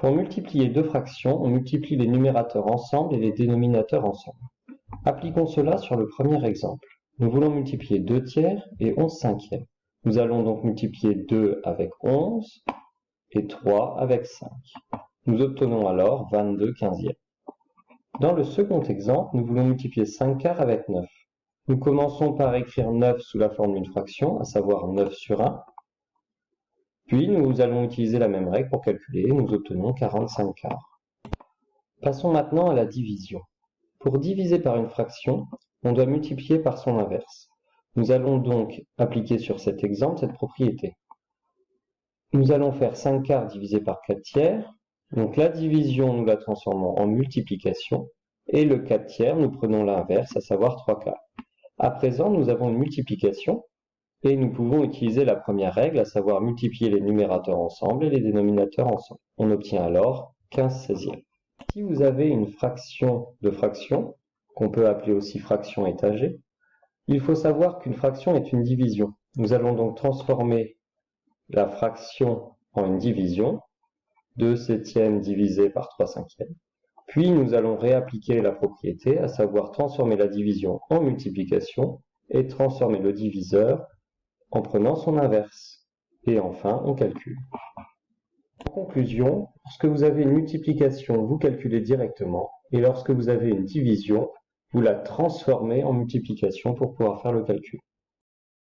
Pour multiplier deux fractions, on multiplie les numérateurs ensemble et les dénominateurs ensemble. Appliquons cela sur le premier exemple. Nous voulons multiplier 2 tiers et 11 cinquièmes. Nous allons donc multiplier 2 avec 11 et 3 avec 5. Nous obtenons alors 22 quinzièmes. Dans le second exemple, nous voulons multiplier 5 quarts avec 9. Nous commençons par écrire 9 sous la forme d'une fraction, à savoir 9 sur 1. Puis nous allons utiliser la même règle pour calculer et nous obtenons 45 quarts. Passons maintenant à la division. Pour diviser par une fraction, on doit multiplier par son inverse. Nous allons donc appliquer sur cet exemple cette propriété. Nous allons faire 5 quarts divisé par 4 tiers. Donc la division, nous la transformons en multiplication. Et le 4 tiers, nous prenons l'inverse, à savoir 3 quarts. À présent, nous avons une multiplication. Et nous pouvons utiliser la première règle, à savoir multiplier les numérateurs ensemble et les dénominateurs ensemble. On obtient alors 15 seizièmes. Si vous avez une fraction de fraction, qu'on peut appeler aussi fraction étagée, il faut savoir qu'une fraction est une division. Nous allons donc transformer la fraction en une division, 2 septièmes divisé par 3 cinquièmes. Puis nous allons réappliquer la propriété, à savoir transformer la division en multiplication et transformer le diviseur en prenant son inverse. Et enfin, on calcule. En conclusion, lorsque vous avez une multiplication, vous calculez directement, et lorsque vous avez une division, vous la transformez en multiplication pour pouvoir faire le calcul.